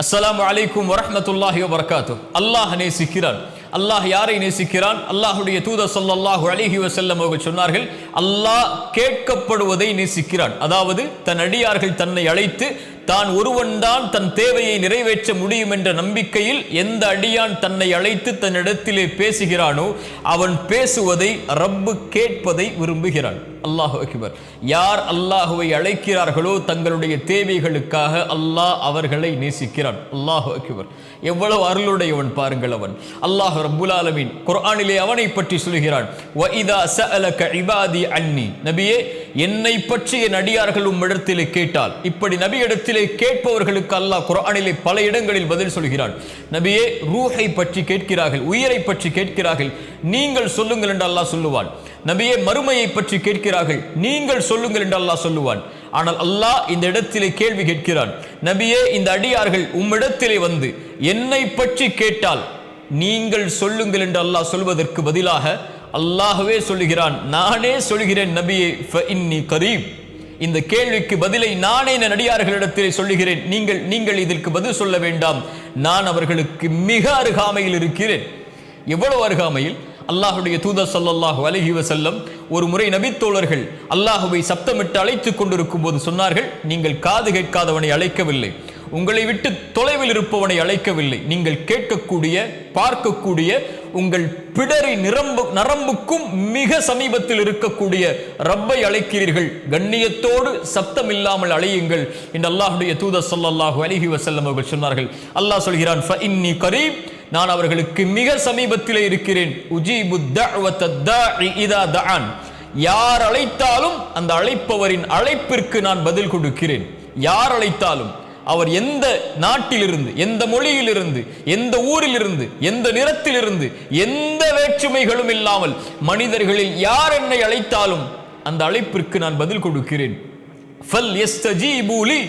அஸ்ஸலாமு அலைக்கும் வரஹ்மத்துல்லாஹி வபரகாத்துஹ். அல்லாஹ் நேசிக்கிறான். அல்லாஹ் யாரை நேசிக்கிறான்? அல்லாஹ்வுடைய தூதர் ஸல்லல்லாஹு அலைஹி வஸல்லம் அவர்கள் சொன்னார்கள், அல்லாஹ் கேட்கப்படுவதை நேசிக்கிறான். அதாவது தன் அடியார்கள் தன்னை அழைத்து தான் ஒருவன்தான் தன் தேவையை நிறைவேற்ற முடியும் என்ற நம்பிக்கையில் எந்த அடியான் தன்னை அழைத்து தன்னிடத்திலே பேசுகிறானோ அவன் பேசுவதை ரப்பு கேட்பதை விரும்புகிறான். அல்லாஹு அக்பர். யார் அல்லாஹுவை அழைக்கிறார்களோ தங்களுடைய தேவைகளுக்காக அல்லாஹ் அவர்களை நேசிக்கிறான். அல்லாஹு அக்பர். எவ்வளவு அருளுடையவன் பாருங்கள் அவன். அல்லாஹ் ரப்புல் ஆலமீன் குர்ஆனிலே அவனை பற்றி சொல்கிறான், வஇதா ஸஅலக இபாதி அன்னி. நபியே, என்னை பற்றி என் அடியார்கள் உம்மிடத்திலே கேட்டால், இப்படி நபியிடத்திலே கேட்பவர்களுக்கு அல்லாஹ் குர்ஆனிலே பல இடங்களில் பதில் சொல்கிறான். நபியே, ரூஹை பற்றி கேட்கிறார்கள், உயிரை பற்றி கேட்கிறார்கள், நீங்கள் சொல்லுங்கள் என்று அல்லாஹ் சொல்லுவான். நபியே, மறுமையை பற்றி கேட்கிறார்கள், நீங்கள் சொல்லுங்கள் என்று அல்லாஹ் சொல்லுவான். ஆனால் அல்லாஹ் இந்த இடத்திலே கேள்வி கேட்கிறான், நபியே, இந்த அடியார்கள் உம்மிடத்திலே வந்து என்னை பற்றி கேட்டால் நீங்கள் சொல்லுங்கள் என்று அல்லாஹ் சொல்வதற்கு பதிலாக அல்லாஹ்வே சொல்லுகிறான், நானே சொல்கிறேன் நபியே, ஃபஇன்னி கரீப். இந்த கேள்விக்கு பதிலை நானே என் அடியார்களிடத்திலே சொல்லுகிறேன், நீங்கள் இதற்கு பதில் சொல்ல வேண்டாம், நான் அவர்களுக்கு மிக அருகாமையில் இருக்கிறேன். எவ்வளவு அருகாமையில்? அல்லாஹுடைய தூதர் ஸல்லல்லாஹு அலைஹி வஸல்லம் ஒரு முறை நபித்தோழர்கள் அல்லாஹுவை சப்தமிட்டு அழைத்துக் கொண்டிருக்கும் போது சொன்னார்கள், நீங்கள் காது கேட்காதவனை அழைக்கவில்லை, உங்களை விட்டு தொலைவில் இருப்பவனை அழைக்கவில்லை, நீங்கள் கேட்கக்கூடிய பார்க்கக்கூடிய உங்கள் பிடரி நரம்புக்கும் மிக சமீபத்தில் இருக்கக்கூடிய ரப்பை அழைக்கிறீர்கள், கண்ணியத்தோடு சப்தம் இல்லாமல் அழையுங்கள் என்று அல்லாஹுடைய தூதர் ஸல்லல்லாஹு அலைஹி வஸல்லம் அவர்கள் சொன்னார்கள். அல்லாஹ் சொல்கிறான், ஃபஇன்னி கரீப், நான் அவர்களுக்கு மிக சமீபத்திலே இருக்கிறேன். உஜீபு தஅவத தாஇ இதா தஆன். யார் அழைத்தாலும் அந்த அழைப்பவரின் அழைப்பிற்கு நான் பதில் கொடுக்கிறேன். யார் அழைத்தாலும், அவர் எந்த நாட்டிலிருந்து, எந்த மொழியிலிருந்து, எந்த ஊரிலிருந்து, எந்த நிறத்திலிருந்து, எந்த வேற்றுமைகளும் இல்லாமல் மனிதர்களில் யார் என்னை அழைத்தாலும் அந்த அழைப்பிற்கு நான் பதில் கொடுக்கிறேன். ஃபல் யஸ்தஜீபு லி,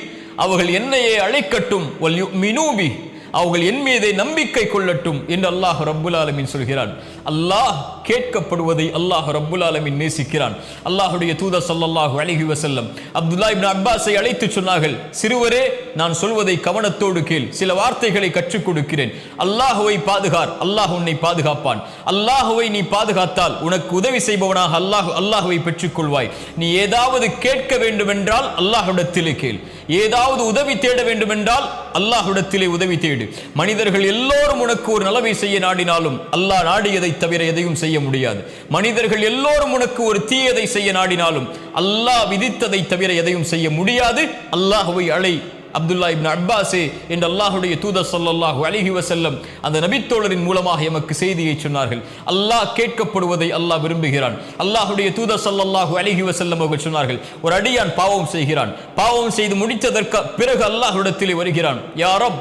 அவர்கள் என்னையே அழைக்கட்டும், வல் யுமினூ பி, அவர்கள் என் மீதே நம்பிக்கை கொள்ளட்டும் என்று அல்லாஹ் ரப்புல் ஆலமீன் சொல்கிறான். அல்லாஹ் கேட்கப்படுவதை அல்லாஹ் ரப்புல் ஆலமீன் நேசிக்கிறான். அல்லாஹுடைய தூதர் ஸல்லல்லாஹு அலைஹி வஸல்லம் அப்துல்லாஹ் இப்னு அப்பாஸை அழைத்து சொன்னார்கள், சிறுவரே, நான் சொல்வதை கவனத்தோடு கேள், சில வார்த்தைகளை கற்றுக் கொடுக்கிறேன். அல்லாஹுவை பாதுகார், அல்லாஹ் உன்னை பாதுகாப்பான். அல்லாஹுவை நீ பாதுகாத்தால் உனக்கு உதவி செய்பவனாக அல்லாஹுவை பெற்றுக் கொள்வாய். நீ ஏதாவது கேட்க வேண்டும் என்றால் அல்லாஹ்விடத்திலே கேள், ஏதாவது உதவி தேட வேண்டும் என்றால் அல்லாஹ்விடத்திலே உதவி தேடு. மனிதர்கள் எல்லோரும் உனக்கு ஒரு நலவை செய்ய நாடினாலும் அல்லாஹ் நாடியதை தவிர எதையும் செய்ய முடியாது. மனிதர்கள் எல்லோரும் உனக்கு ஒரு தீயதை செய்ய நாடினாலும் அல்லாஹ் விதித்ததை தவிர எதையும் செய்ய முடியாது. அல்லாஹ்வை அழை அப்துல்லாஹ் இப்னு அப்பாஸே என்று அல்லாஹுடைய தூதர் ஸல்லல்லாஹு அலைஹி வஸல்லம் அந்த நபித்தோழரின் மூலமாக எமக்கு செய்தியை சொன்னார்கள். அல்லாஹ் கேட்கப்படுவதை அல்லாஹ் விரும்புகிறான். அல்லாஹுடைய தூதர் ஸல்லல்லாஹு அலைஹி வஸல்லம் அவர்கள் சொன்னார்கள், ஒரு அடியான் பாவம் செய்கிறான், பாவம் செய்து முடித்ததற்கு பிறகு அல்லாஹ்விடத்திலே வருகிறான், யா ரப்,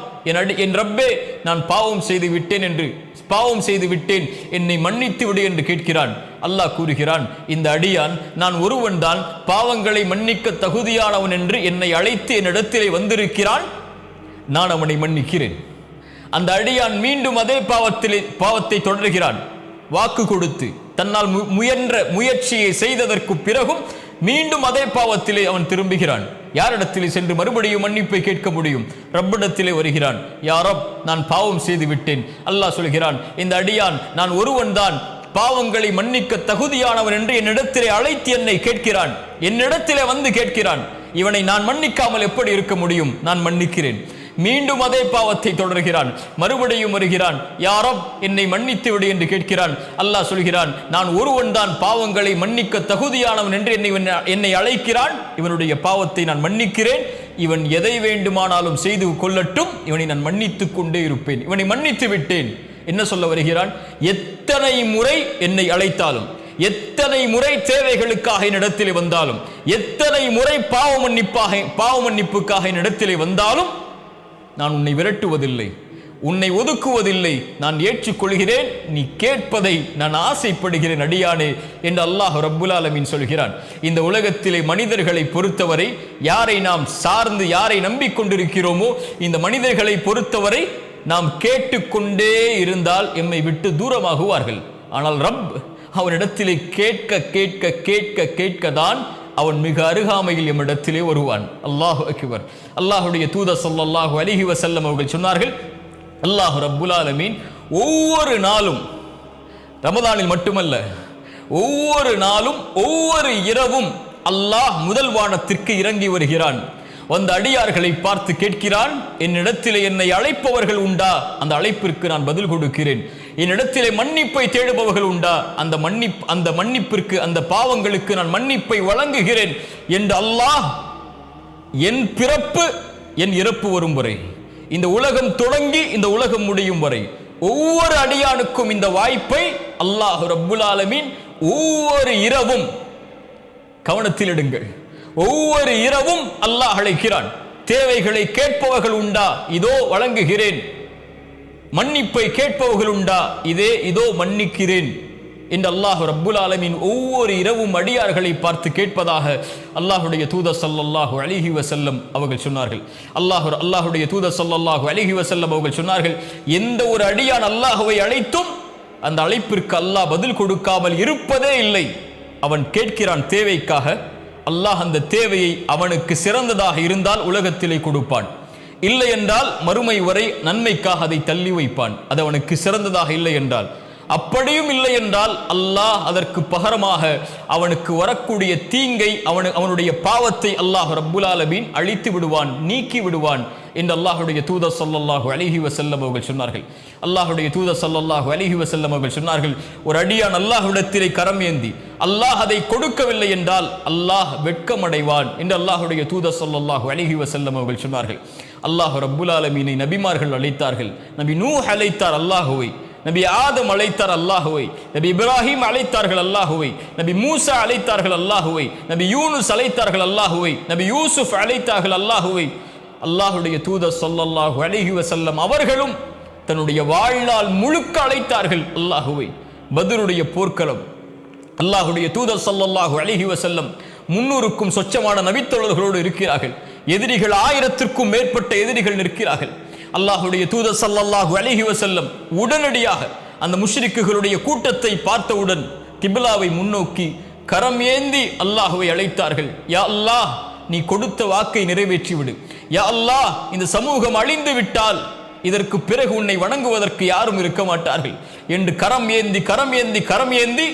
என் ரப்பே, நான் பாவம் செய்து விட்டேன், என்னை மன்னித்து விடு என்று கேட்கிறான். அல்லாஹ் கூறுகிறான், இந்த அடியான் நான் ஒருவன் தான் பாவங்களை மன்னிக்க தகுதியானவன் என்று என்னை அழைத்து என்னிடத்திலே வந்திருக்கிறான், நான் அவனை மன்னிக்கிறேன். அந்த அடியான் மீண்டும் அதே பாவத்தை தொடர்கிறான். வாக்கு கொடுத்து தன்னால் முயன்ற முயற்சியை செய்ததற்கு பிறகும் மீண்டும் அதே பாவத்திலே அவன் திரும்புகிறான். யாரிடத்திலே சென்று மறுபடியும் மன்னிப்பை கேட்க முடியும்? ரப்பிடத்திலே வருகிறான், யா ரப், நான் பாவம் செய்து விட்டேன். அல்லாஹ் சொல்கிறான், இந்த அடியான் நான் ஒருவன் தான் பாவங்களை மன்னிக்க தகுதியானவன் என்று என்னிடத்திலே அழைத்து என்னை கேட்கிறான், என்னிடத்திலே வந்து கேட்கிறான். இவனை நான் மன்னிக்காமல் எப்படி இருக்க முடியும்? நான் மன்னிக்கிறேன். மீண்டும் அதே பாவத்தை தொடர்கிறான், மறுபடியும் வருகிறான், யா ரப், என்னை மன்னித்து விடு என்று கேட்கிறான். அல்லாஹ் சொல்கிறான், நான் ஒருவன் தான் பாவங்களை மன்னிக்க தகுதியானவன் என்று என்னை அழைக்கிறான், இவனுடைய பாவத்தை நான் மன்னிக்கிறேன், இவன் எதை வேண்டுமானாலும் செய்து கொள்ளட்டும், இவனை நான் மன்னித்துக் கொண்டே இருப்பேன், இவனை மன்னித்து விட்டேன். என்ன சொல்ல வருகிறான்? எத்தனை முறை என்னை அழைத்தாலும், எத்தனை முறை தேவைகளுக்காக என்னிடத்திலே வந்தாலும், எத்தனை முறை பாவ மன்னிப்புக்காக என்னிடத்திலே வந்தாலும் நான் உன்னை விரட்டுவதில்லை, உன்னை ஒதுக்குவதில்லை, நான் ஏற்றுக்கொள்கிறேன், நீ கேட்பதை நான் ஆசைப்படுகிறேன் அடியானே என்று அல்லாஹ் ரப்புல் ஆலமீன் சொல்கிறான். இந்த உலகத்திலே மனிதர்களை பொறுத்தவரை, யாரை நாம் சார்ந்து யாரை நம்பிக்கொண்டிருக்கிறோமோ இந்த மனிதர்களை பொறுத்தவரை நாம் கேட்டுக்கொண்டே இருந்தால் எம்மை விட்டு தூரமாகுவார்கள். ஆனால் ரப் அவனிடத்திலே கேட்க கேட்க கேட்க கேட்க தான் அவன் மிக அருகாமையில் எம்மிடத்திலே வருவான். அல்லாஹு அக்பர். அல்லாஹுடைய தூதர் ஸல்லல்லாஹு அலைஹி வஸல்லம் அவர்கள் சொன்னார்கள், அல்லாஹ் ரப்புல் ஆலமீன் ஒவ்வொரு நாளும், ரமதானில் மட்டுமல்ல, ஒவ்வொரு நாளும் ஒவ்வொரு இரவும் அல்லாஹ் முதல் வானத்திற்கு இறங்கி வருகிறான். வந்த அடியார்களை பார்த்து கேட்கிறான், என்னிடத்திலே என்னை அழைப்பவர்கள் உண்டா? அந்த அழைப்பிற்கு நான் பதில் கொடுக்கிறேன். என்னிடத்திலே மன்னிப்பை தேடுபவர்கள் உண்டா? அந்த மன்னிப்பிற்கு, அந்த பாவங்களுக்கு நான் மன்னிப்பை வழங்குகிறேன் என்று அல்லாஹ் என் பிறப்பு என் இறப்பு வரும் வரை, இந்த உலகம் தொடங்கி இந்த உலகம் முடியும் வரை ஒவ்வொரு அடியானுக்கும் இந்த வாய்ப்பை அல்லாஹ் ரப்புல் ஆலமீன் ஒவ்வொரு இரவும், கவனத்தில் எடுங்கள், ஒவ்வொரு இரவும் அல்லாஹ் அழைக்கிறான். தேவைகளை கேட்பவர்கள் உண்டா? இதோ வழங்குகிறேன். மன்னிப்பை கேட்பவர்கள் உண்டா? இதோ மன்னிக்கிறேன் என்று அல்லாஹ் ரப்புல் ஆலமீன் ஒவ்வொரு இரவும் அடியார்களை பார்த்து கேட்பதாக அல்லாஹுடைய தூதர் ஸல்லல்லாஹு அலைஹி வஸல்லம் அவர்கள் சொன்னார்கள். அல்லாஹுடைய தூதர் ஸல்லல்லாஹு அலைஹி வஸல்லம் அவர்கள் சொன்னார்கள், எந்த ஒரு அடியான் அல்லாஹ்வை அழைத்தும் அந்த அழைப்பிற்கு அல்லாஹ் பதில் கொடுக்காமல் இருப்பதே இல்லை. அவன் கேட்கிறான் தேவைக்காக, அல்லாஹ் அந்த தேவையை அவனுக்கு சிறந்ததாக இருந்தால் உலகத்திலே கொடுப்பான். இல்லை என்றால் மறுமை வரை நன்மைக்காக அதை தள்ளி வைப்பான். அது அவனுக்கு சிறந்ததாக இல்லை என்றால். அப்படியும் இல்லை என்றால் அல்லாஹ் அதற்கு பகரமாக அவனுக்கு வரக்கூடிய தீங்கை, அவனுடைய பாவத்தை அல்லாஹ் ரப்புல் ஆலமீன் அழித்து விடுவான், நீக்கி விடுவான் என்று அல்லாஹுடைய தூதர் ஸல்லல்லாஹு அலைஹி வஸல்லம் அவர்கள் சொன்னார்கள். அல்லாஹுடைய தூதர் ஸல்லல்லாஹு அலைஹி வஸல்லம் அவர்கள் சொன்னார்கள், ஒரு அடியான் அல்லாஹ்விடத்திலே கரம் ஏந்தி அல்லாஹ் அதை கொடுக்கவில்லை என்றால் அல்லாஹ் வெட்கமடைவான் என்று அல்லாஹுடைய தூதர் ஸல்லல்லாஹு அலைஹி வஸல்லம் அவர்கள் சொன்னார்கள். அல்லாஹ் ரப்புல் ஆலமீனை நபிமார்கள் அழைத்தார்கள். நபி நூஹ் அழைத்தார் அல்லாஹுவை, நபி ஆதம் அழைத்தார் அல்லாஹுவை, நபி இப்ராஹிம் அழைத்தார்கள் அல்லாஹுவை, நபி மூசா அழைத்தார்கள் அல்லாஹுவை, நபி யூனுஸ் அழைத்தார்கள் அல்லாஹுவை, நபி யூசுப் அழைத்தார்கள் அல்லாஹுவை. அல்லாஹுடைய தூதர் ஸல்லல்லாஹு அலைஹி வஸல்லம் அவர்களும் தன்னுடைய வாழ்நாள் முழுக்க அழைத்தார்கள் அல்லாஹுவை. பத்ருடைய போர்க்களம், அல்லாஹுடைய தூதர் ஸல்லல்லாஹு அலைஹி வஸல்லம் 300க்கும் சொச்சமான நபித்தோழர்களோடு இருக்கிறார்கள். எதிரிகள் 1000த்திற்கும் மேற்பட்ட எதிரிகள் நிற்கிறார்கள். அல்லாஹுடைய தூதர் ஸல்லல்லாஹு அலைஹி வஸல்லம் உடனடியாக அந்த முஷ்ரிக்குகளுடைய கூட்டத்தை பார்த்தவுடன் கிப்லாவை முன்னோக்கி கரம் ஏந்தி அல்லாஹுவை அழைத்தார்கள். யா அல்லாஹ், நீ கொடுத்த வாக்கை நிறைவேற்றி விடு. யா அல்லாஹ், இந்த சமூகம் அழிந்து விட்டால் இதற்கு பிறகு உன்னை வணங்குவதற்கு யாரும் இருக்க மாட்டார்கள் என்று கரம் ஏந்தி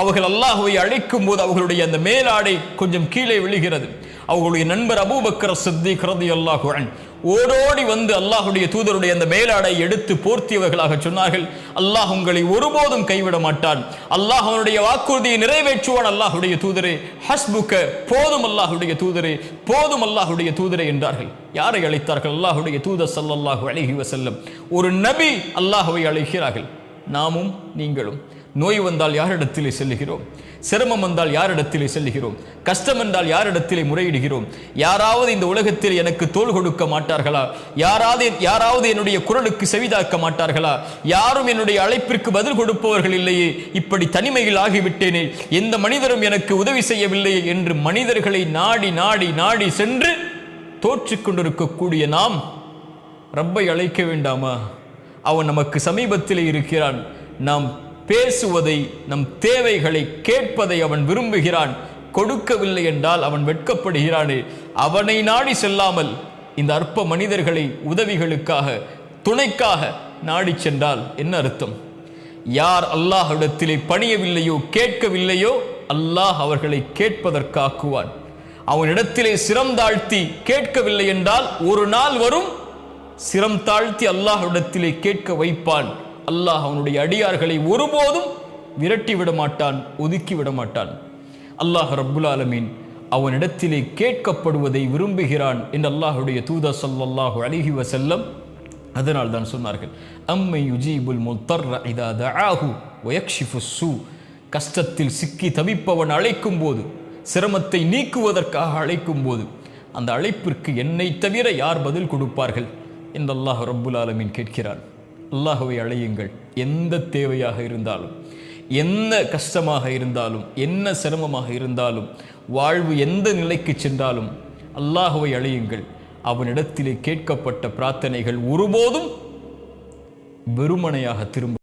அவர்கள் அல்லாஹுவை அழைக்கும் போது அவர்களுடைய அந்த மேலாடை கொஞ்சம் கீழே விழுகிறது. அவர்களுடைய நண்பர் அபூபக்கர் சித்திக் ரலியல்லாஹு அன்ஹு ஓடோடி வந்து அல்லாஹுடைய தூதருடைய அந்த மேலாடை எடுத்து போர்த்தியவர்களாக சொன்னார்கள், அல்லாஹ் உங்களை ஒருபோதும் கைவிட மாட்டான், அல்லாஹ் அவனுடைய வாக்குறுதியை நிறைவேற்றுவான். அல்லாஹுடைய தூதரே, ஹஸ்புக்க, போதும் அல்லாஹுடைய தூதரே, போதும் அல்லாஹுடைய தூதரே என்றார்கள். யாரை அழைத்தார்கள்? அல்லாஹுடைய தூதர் ஸல்லல்லாஹு அலைஹி வஸல்லம். ஒரு நபி அல்லாஹுவை அழைக்கிறார்கள். நாமும் நீங்களும் நோய் வந்தால் யாரிடத்திலே செல்லுகிறோம்? சிரமம் வந்தால் யாரிடத்திலே செல்லுகிறோம்? கஷ்டம் என்றால் யாரிடத்திலே முறையிடுகிறோம்? யாராவது இந்த உலகத்தில் எனக்கு தோள் கொடுக்க மாட்டார்களா? யாராவது என்னுடைய குரலுக்கு செவிதாக்க மாட்டார்களா? யாரும் என்னுடைய அழைப்பிற்கு பதில் கொடுப்பவர்கள் இல்லையே, இப்படி தனிமையில் ஆகிவிட்டேனே, எந்த மனிதரும் எனக்கு உதவி செய்யவில்லையே என்று மனிதர்களை நாடி நாடி நாடி சென்று தோற்றிக் கொண்டிருக்கக்கூடிய நாம் ரப்பை அழைக்க வேண்டாமா? அவன் நமக்கு சமீபத்திலே இருக்கிறான். நாம் பேசுவதை, நம் தேவைகளை கேட்பதை அவன் விரும்புகிறான். கொடுக்கவில்லை என்றால் அவன் வெட்கப்படுகிறானே. அவனை நாடி செல்லாமல் இந்த அற்ப மனிதர்களை உதவிகளுக்காக, துணைக்காக நாடி சென்றால் என்ன அர்த்தம்? யார் அல்லாஹ்விடத்திலே பணியவில்லையோ, கேட்கவில்லையோ, அல்லாஹ் அவர்களை கேட்பதற்காக்குவான். அவனிடத்திலே சிரம் தாழ்த்தி கேட்கவில்லை என்றால் ஒரு நாள் வரும், சிரம் தாழ்த்தி அல்லாஹ்விடத்திலே கேட்க வைப்பான். அல்லாஹ் அவனுடைய அடியார்களை ஒருபோதும் விரட்டி விட மாட்டான், ஒதுக்கி விட மாட்டான். அல்லாஹ் ரப்புல் ஆலமீன் அவனிடத்திலே கேட்கப்படுவதை விரும்புகிறான் என்று அல்லாஹுடைய தூதர் ஸல்லல்லாஹு அலைஹி வஸல்லம் அதனால் தான் சொன்னார்கள், அம்மை யுஜீபுல் முத்தர்ர இதா தஆஹு வயக்ஷிஃபுஸ் ஸூ. கஷ்டத்தில் சிக்கி தவிப்பவன் அழைக்கும் போது, சிரமத்தை நீக்குவதற்காக அழைக்கும் போது, அந்த அழைப்பிற்கு என்னை தவிர யார் பதில் கொடுப்பார்கள் என்று அல்லாஹ் ரப்புல் ஆலமீன் கேட்கிறான். அல்லாஹுவை அழையுங்கள். எந்த தேவையாக இருந்தாலும், என்ன கஷ்டமாக இருந்தாலும், என்ன சிரமமாக இருந்தாலும், வாழ்வு எந்த நிலைக்கு சென்றாலும் அல்லாஹுவை அழையுங்கள். அவனிடத்திலே கேட்கப்பட்ட பிரார்த்தனைகள் ஒருபோதும் வெறுமனையாக திரும்ப